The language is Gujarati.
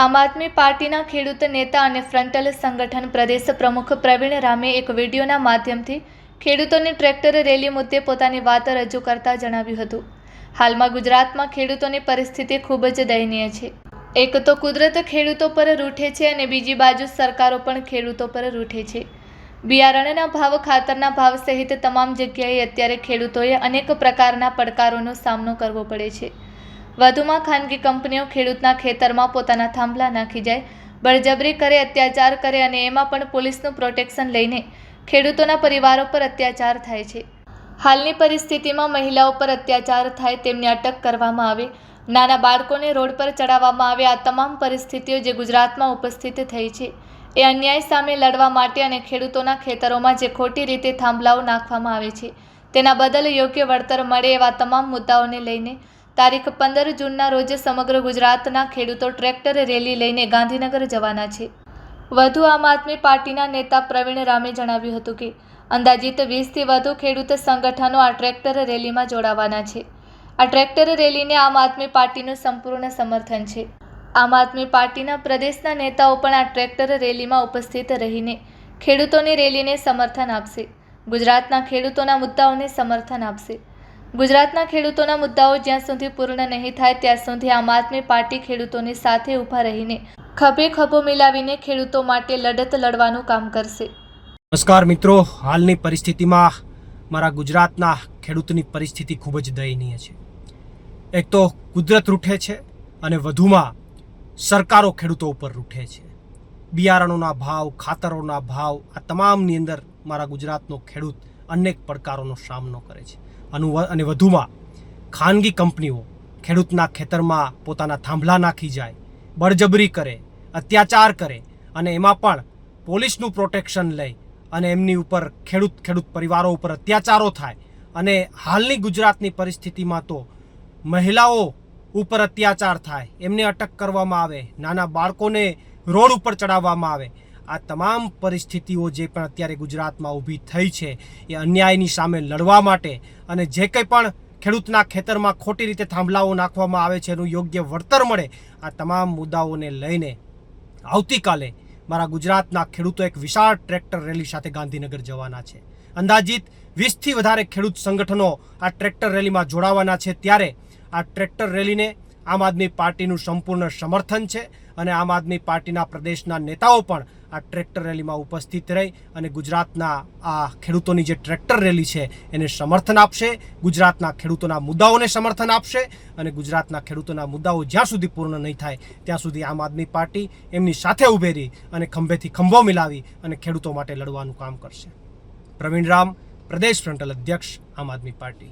આમ આદમી પાર્ટીના ખેડૂત નેતા અને ફ્રન્ટલ સંગઠન પ્રદેશ પ્રમુખ પ્રવીણ રામે એક વિડીયોના માધ્યમથી ખેડૂતોની ટ્રેક્ટર રેલી મુદ્દે પોતાની વાત રજૂ કરતા જણાવ્યું હતું. હાલમાં ગુજરાતમાં ખેડૂતોની પરિસ્થિતિ ખૂબ જ દયનીય છે. એક તો કુદરત ખેડૂતો પર રૂઠે છે અને બીજી બાજુ સરકારો પણ ખેડૂતો પર રૂઠે છે. બિયારણના ભાવ, ખાતરના ભાવ સહિત તમામ જગ્યાએ અત્યારે ખેડૂતોએ અનેક પ્રકારના પડકારોનો સામનો કરવો પડે છે. વધુમાં ખાનગી કંપનીઓ ખેડૂતના ખેતરમાં પોતાના થાંભલા નાખી જાય, બળજબરી કરે, અત્યાચાર કરે અને એમાં પણ પોલીસનું પ્રોટેક્શન લઈને ખેડૂતોના પરિવારો પર અત્યાચાર થાય છે. હાલની પરિસ્થિતિમાં મહિલાઓ પર અત્યાચાર થાય, તેમને અટક કરવામાં આવે, નાના બાળકોને રોડ પર ચડાવવામાં આવે. આ તમામ પરિસ્થિતિઓ જે ગુજરાતમાં ઉપસ્થિત થઈ છે એ અન્યાય સામે લડવા માટે અને ખેડૂતોના ખેતરોમાં જે ખોટી રીતે થાંભલાઓ નાખવામાં આવે છે તેના બદલ યોગ્ય વળતર મળે, એવા તમામ મુદ્દાઓને લઈને તારીખ 15 જૂનના રોજ સમગ્ર ગુજરાતના ખેડૂતો ટ્રેક્ટર રેલી લઈને ગાંધીનગર જવાના છે. વધુ આમ આદમી પાર્ટીના નેતા પ્રવીણ રામે જણાવ્યું હતું કે અંદાજિત 20થી વધુ ખેડૂત સંગઠનો આ ટ્રેક્ટર રેલીમાં જોડાવાના છે. આ ટ્રેક્ટર રેલીને આમ આદમી પાર્ટીનું સંપૂર્ણ સમર્થન છે. આમ આદમી પાર્ટીના પ્રદેશના નેતાઓ પણ આ ટ્રેક્ટર રેલીમાં ઉપસ્થિત રહીને ખેડૂતોની રેલીને સમર્થન આપશે. ગુજરાતના ખેડૂતોના મુદ્દાઓને સમર્થન આપશે. ગુજરાતના ખેડૂતોના મુદ્દાઓ જ્યાં સુધી પૂર્ણ નહીં થાય ત્યાં સુધી આમ આદમી પાર્ટી ખેડૂતોની સાથે ઊભા રહીને ખભે ખભો મિલાવીને ખેડૂતો માટે લડત લડવાનું કામ કરશે. નમસ્કાર મિત્રો, હાલની પરિસ્થિતિમાં મારા ગુજરાતના ખેડૂતની પરિસ્થિતિ ખૂબ જ દયનીય છે. એક તો કુદરત રૂઠે છે અને વધુમાં સરકારો ખેડૂતો ઉપર રૂઠે છે. બિયારણોના ભાવ, ખાતરોના ભાવ, આ તમામની અંદર મારા ગુજરાતનો ખેડૂત અનેક પડકારોનો સામનો કરે છે. અને વધુમાં ખાનગી કંપનીઓ ખેડૂતના ખેતરમાં પોતાના થાંભલા નાખી જાય, બળજબરી કરે, અત્યાચાર કરે અને એમાં પણ પોલીસનું પ્રોટેક્શન લઈ અને એમની ઉપર ખેડૂત પરિવારો ઉપર અત્યાચારો થાય. અને હાલની ગુજરાતની પરિસ્થિતિમાં તો મહિલાઓ ઉપર અત્યાચાર થાય, એમને અટક કરવામાં આવે, નાના બાળકોને રોડ ઉપર ચડાવવામાં આવે. આ તમામ પરિસ્થિતિઓ જે પણ અત્યારે ગુજરાતમાં ઊભી થઈ છે એ અન્યાયની સામે લડવા માટે અને જે કંઈ પણ ખેડૂતના ખેતરમાં ખોટી રીતે થાંભલાઓ નાખવામાં આવે છે એનું યોગ્ય વળતર મળે, આ તમામ મુદ્દાઓને લઈને આવતીકાલે મારા ગુજરાતના ખેડૂતો એક વિશાળ ટ્રેક્ટર રેલી સાથે ગાંધીનગર જવાના છે. અંદાજિત 20થી વધારે ખેડૂત સંગઠનો આ ટ્રેક્ટર રેલીમાં જોડાવાના છે. ત્યારે આ ટ્રેક્ટર રેલીને આમ આદમી પાર્ટીનું સંપૂર્ણ સમર્થન છે અને આમ આદમી પાર્ટીના પ્રદેશના નેતાઓ પણ આ ટ્રેક્ટર રેલીમાં ઉપસ્થિત રહી અને ગુજરાતના આ ખેડૂતોની જે ટ્રેક્ટર રેલી છે એને સમર્થન આપશે, ગુજરાતના ખેડૂતોના મુદ્દાઓને સમર્થન આપશે અને ગુજરાતના ખેડૂતોના મુદ્દાઓ જ્યાં સુધી પૂર્ણ નહીં થાય ત્યાં સુધી આમ આદમી પાર્ટી એમની સાથે ઊભી રહી અને ખંભેથી ખંભો મિલાવી અને ખેડૂતો માટે લડવાનું કામ કરશે. પ્રવીણ રામ, પ્રદેશ ફ્રન્ટલ અધ્યક્ષ, આમ આદમી પાર્ટી.